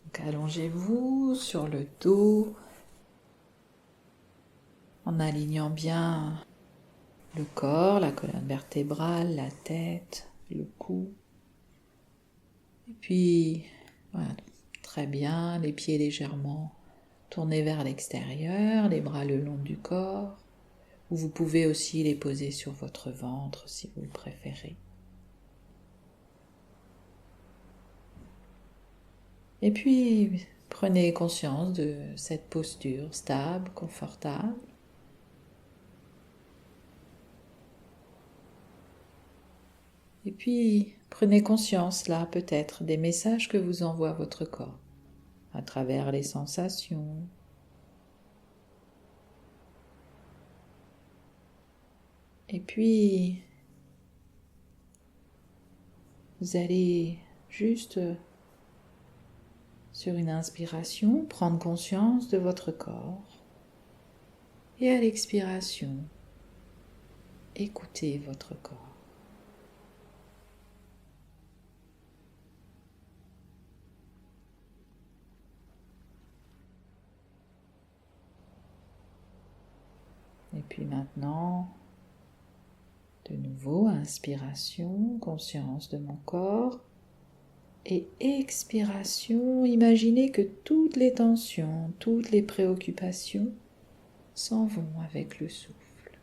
Donc allongez-vous sur le dos en alignant bien le corps, la colonne vertébrale, la tête, le cou. Et puis, voilà, très bien, les pieds légèrement tournés vers l'extérieur, les bras le long du corps. Ou vous pouvez aussi les poser sur votre ventre si vous le préférez. Et puis, prenez conscience de cette posture stable, confortable. Et puis, prenez conscience là peut-être des messages que vous envoie votre corps à travers les sensations. Et puis, vous allez juste, sur une inspiration, prendre conscience de votre corps. Et à l'expiration, écoutez votre corps. Et puis maintenant, de nouveau, inspiration, conscience de mon corps. Et expiration, imaginez que toutes les tensions, toutes les préoccupations s'en vont avec le souffle.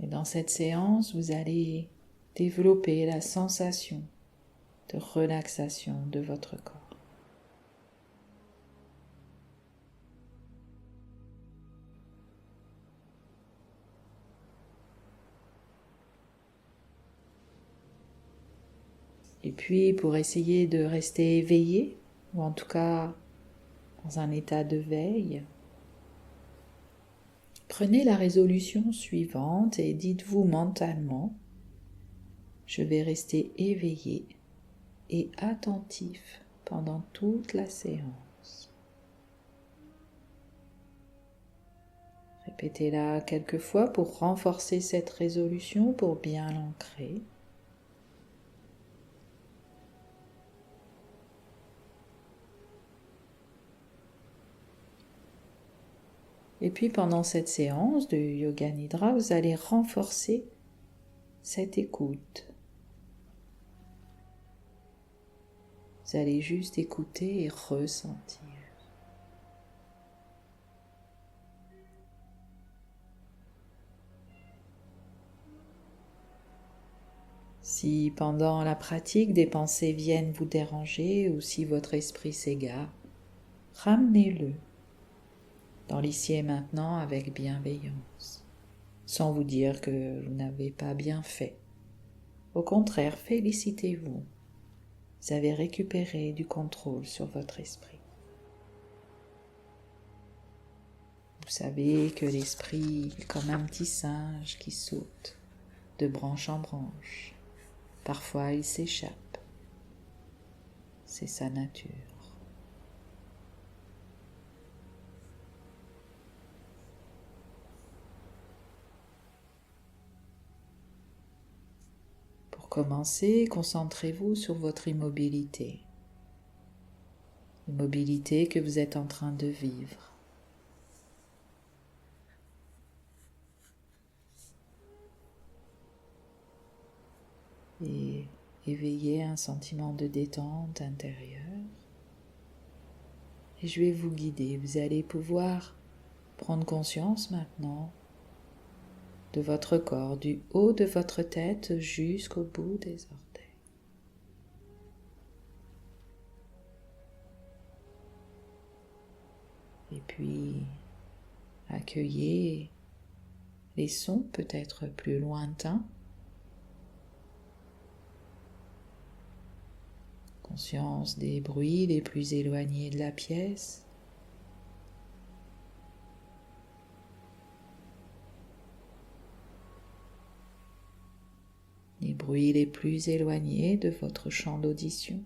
Et dans cette séance, vous allez développer la sensation de relaxation de votre corps. Et puis, pour essayer de rester éveillé, ou en tout cas dans un état de veille, prenez la résolution suivante et dites-vous mentalement: je vais rester éveillé et attentif pendant toute la séance. Répétez-la quelques fois pour renforcer cette résolution, pour bien l'ancrer. Et puis pendant cette séance de Yoga Nidra, vous allez renforcer cette écoute. Vous allez juste écouter et ressentir. Si pendant la pratique des pensées viennent vous déranger ou si votre esprit s'égare, ramenez-le dans l'ici et maintenant avec bienveillance, sans vous dire que vous n'avez pas bien fait. Au contraire, félicitez-vous. Vous avez récupéré du contrôle sur votre esprit. Vous savez que l'esprit est comme un petit singe qui saute de branche en branche. Parfois, il s'échappe. C'est sa nature. Pour commencer, concentrez-vous sur votre immobilité. L'immobilité que vous êtes en train de vivre. Et éveillez un sentiment de détente intérieure. Et je vais vous guider. Vous allez pouvoir prendre conscience maintenant de votre corps, du haut de votre tête jusqu'au bout des orteils. Et puis, accueillez les sons peut-être plus lointains. Conscience des bruits les plus éloignés de la pièce. Les bruits les plus éloignés de votre champ d'audition.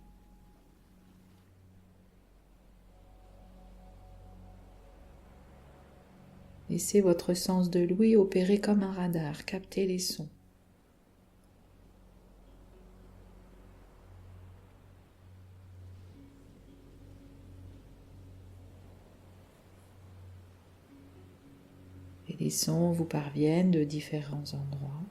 Laissez votre sens de l'ouïe opérer comme un radar, capter les sons Et les sons vous parviennent de différents endroits.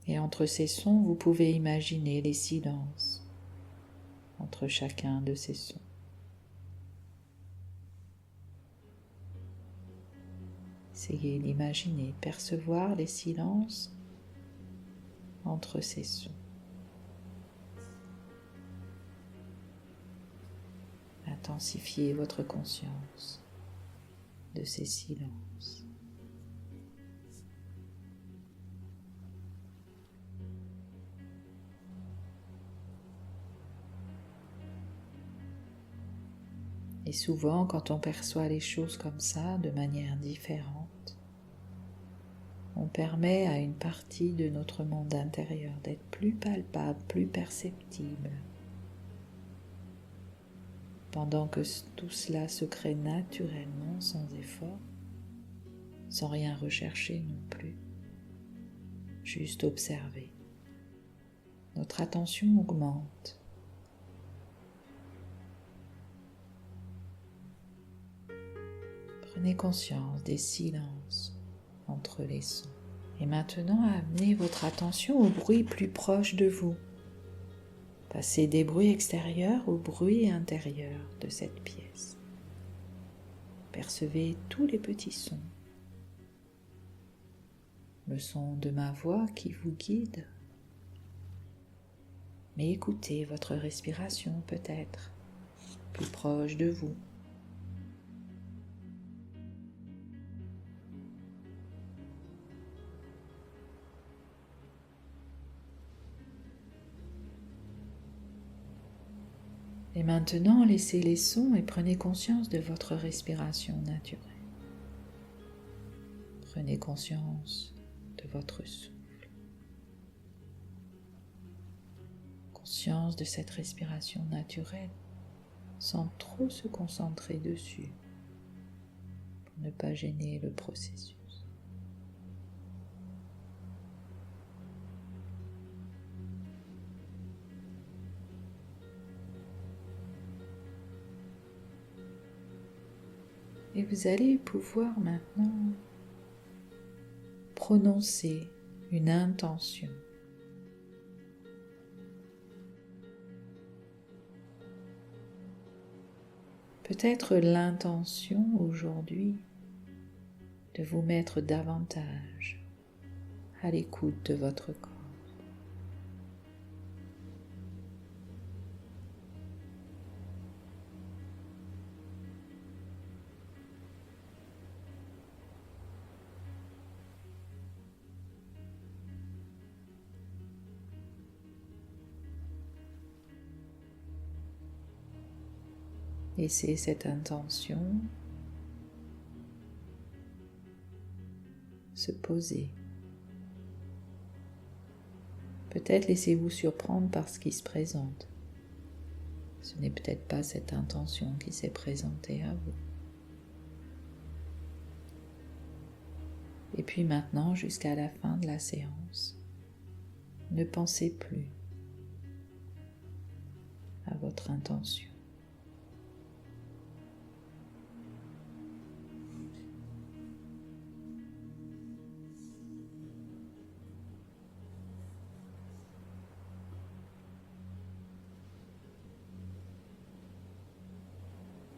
Et entre ces sons, vous pouvez imaginer les silences entre chacun de ces sons. Essayez d'imaginer, percevoir les silences entre ces sons. Intensifiez votre conscience de ces silences. Et souvent, quand on perçoit les choses comme ça, de manière différente, on permet à une partie de notre monde intérieur d'être plus palpable, plus perceptible, pendant que tout cela se crée naturellement, sans effort, sans rien rechercher non plus, juste observer. Notre attention augmente. Prenez conscience des silences entre les sons. Et maintenant, amenez votre attention aux bruits plus proches de vous. Passez des bruits extérieurs aux bruits intérieurs de cette pièce. Percevez tous les petits sons. Le son de ma voix qui vous guide. Mais écoutez votre respiration peut-être plus proche de vous. Et maintenant, laissez les sons et prenez conscience de votre respiration naturelle. Prenez conscience de votre souffle. Conscience de cette respiration naturelle sans trop se concentrer dessus pour ne pas gêner le processus. Et vous allez pouvoir maintenant prononcer une intention. Peut-être l'intention aujourd'hui de vous mettre davantage à l'écoute de votre corps. Laissez cette intention se poser. Peut-être laissez-vous surprendre par ce qui se présente. Ce n'est peut-être pas cette intention qui s'est présentée à vous. Et puis maintenant, jusqu'à la fin de la séance, ne pensez plus à votre intention.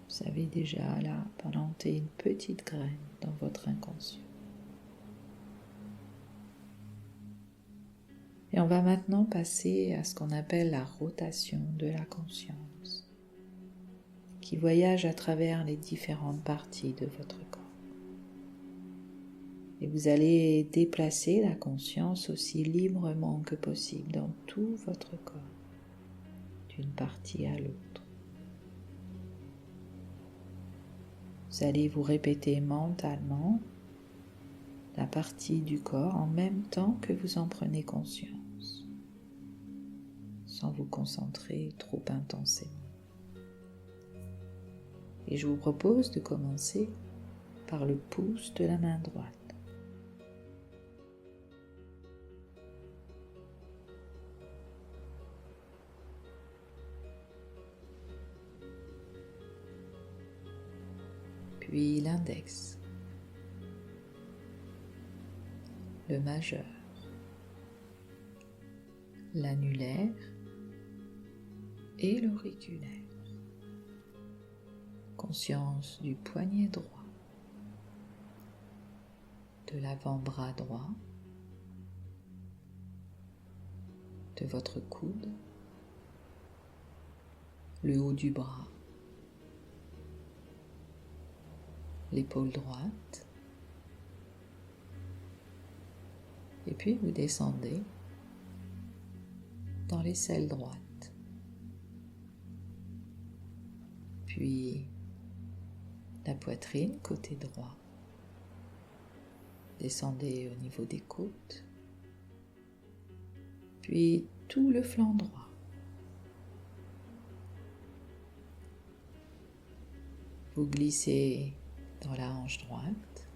Vous avez déjà là planté une petite graine dans votre inconscient. Et on va maintenant passer à ce qu'on appelle la rotation de la conscience, qui voyage à travers les différentes parties de votre corps. Et vous allez déplacer la conscience aussi librement que possible dans tout votre corps, d'une partie à l'autre. Vous allez vous répéter mentalement la partie du corps en même temps que vous en prenez conscience, sans vous concentrer trop intensément. Et je vous propose de commencer par le pouce de la main droite. puis l'index, le majeur, l'annulaire et l'auriculaire. Conscience du poignet droit, de l'avant-bras droit, de votre coude, le haut du bras, l'épaule droite, et puis vous descendez dans l'aisselle droite, puis la poitrine côté droit, descendez au niveau des côtes, puis tout le flanc droit. Vous glissez dans la hanche droite,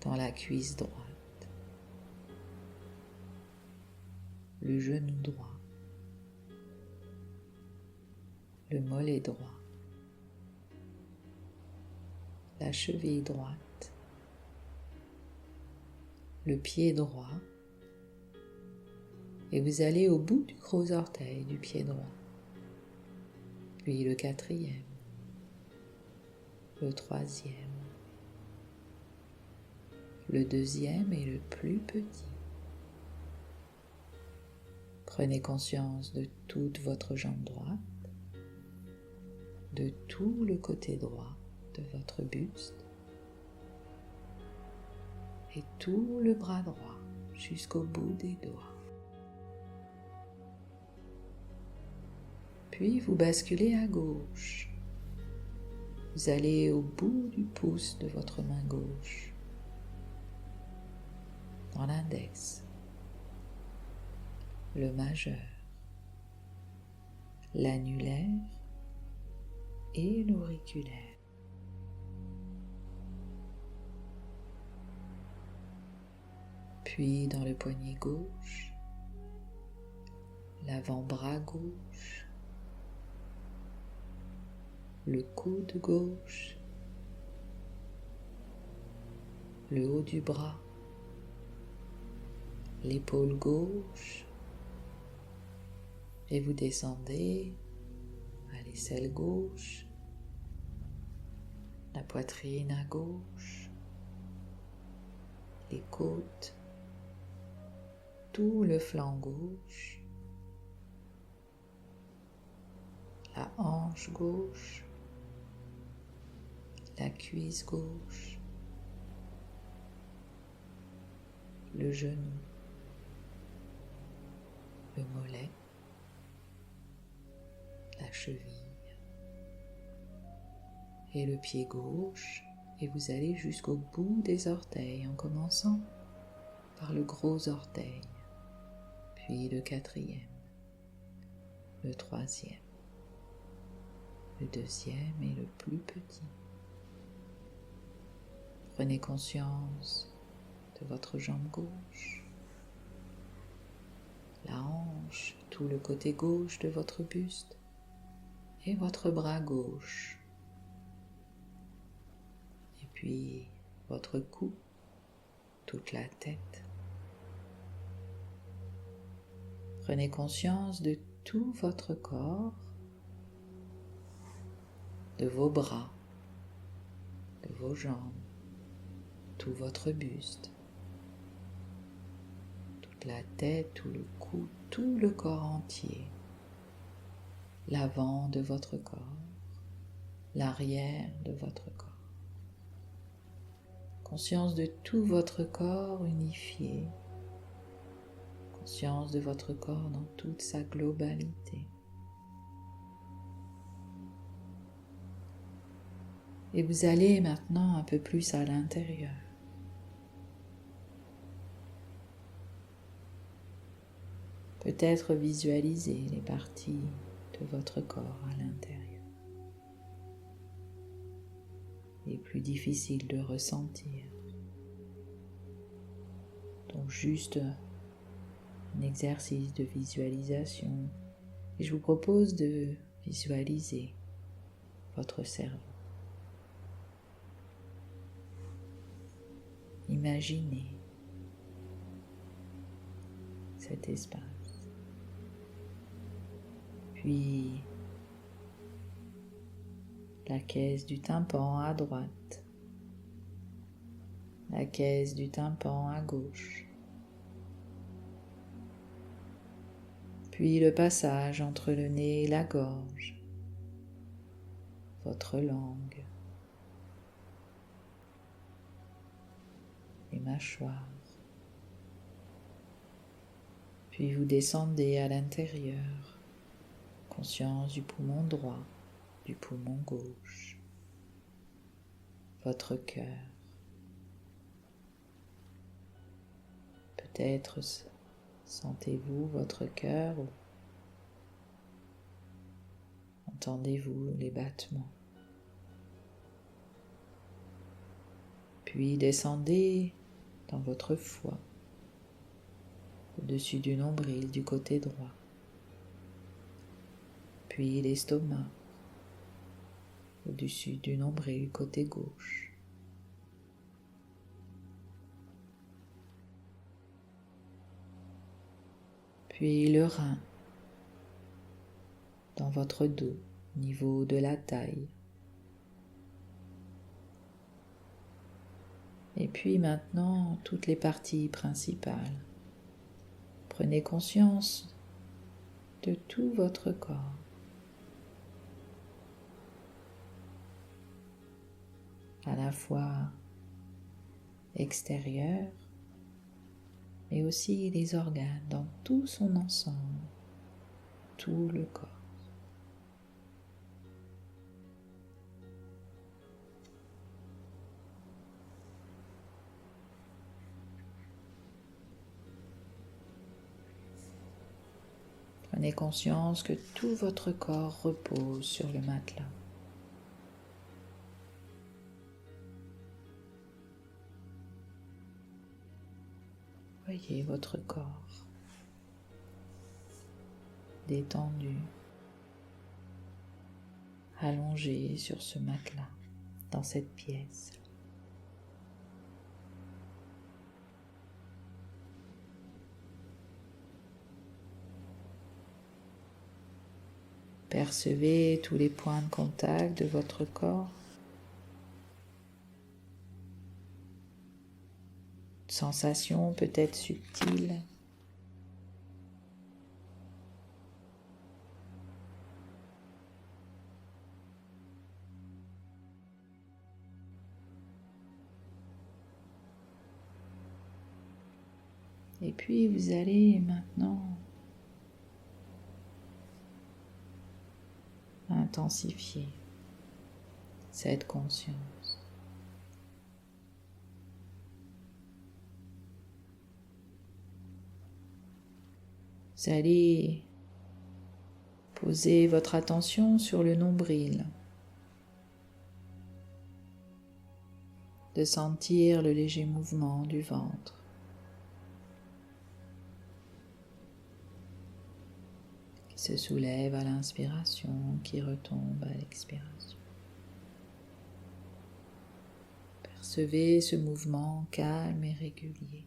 dans la cuisse droite, le genou droit, le mollet droit, la cheville droite, le pied droit, et vous allez au bout du gros orteil du pied droit, puis le quatrième, le troisième, le deuxième et le plus petit. Prenez conscience de toute votre jambe droite, de tout le côté droit de votre buste et tout le bras droit jusqu'au bout des doigts. Puis vous basculez à gauche. Vous allez au bout du pouce de votre main gauche, dans l'index, le majeur, l'annulaire et l'auriculaire. Puis dans le poignet gauche, l'avant-bras gauche, le coude gauche, le haut du bras, l'épaule gauche, et vous descendez à l'aisselle gauche, la poitrine à gauche, les côtes, tout le flanc gauche, la hanche gauche, la cuisse gauche, le genou, le mollet, la cheville et le pied gauche, et vous allez jusqu'au bout des orteils en commençant par le gros orteil, puis le quatrième, le troisième, le deuxième et le plus petit. Prenez conscience de votre jambe gauche, la hanche, tout le côté gauche de votre buste et votre bras gauche. Et puis votre cou, toute la tête. Prenez conscience de tout votre corps, de vos bras, de vos jambes, tout votre buste, toute la tête, tout le cou, tout le corps entier, l'avant de votre corps, l'arrière de votre corps. Conscience de tout votre corps unifié, conscience de votre corps dans toute sa globalité. Et vous allez maintenant un peu plus à l'intérieur. Peut-être visualiser les parties de votre corps à l'intérieur. Il est plus difficile de ressentir. Donc juste un exercice de visualisation. Et je vous propose de visualiser votre cerveau. Imaginez cet espace. Puis la caisse du tympan à droite, la caisse du tympan à gauche, puis le passage entre le nez et la gorge, votre langue, les mâchoires, puis vous descendez à l'intérieur, conscience du poumon droit, du poumon gauche, votre cœur. Peut-être sentez-vous votre cœur ou entendez-vous les battements. Puis descendez dans votre foie, au-dessus du nombril du côté droit, puis l'estomac, au-dessus du nombril côté gauche. Puis le rein, dans votre dos, au niveau de la taille. Et puis maintenant, toutes les parties principales. Prenez conscience de tout votre corps. À la fois extérieur, mais aussi les organes dans tout son ensemble, tout le corps. Prenez conscience que tout votre corps repose sur le matelas. Voyez votre corps détendu, allongé sur ce matelas, dans cette pièce. Percevez tous les points de contact de votre corps. Sensation peut-être subtile. Et puis vous allez maintenant intensifier cette conscience. Vous allez poser votre attention sur le nombril, de sentir le léger mouvement du ventre. Qui se soulève à l'inspiration, qui retombe à l'expiration. Percevez ce mouvement calme et régulier.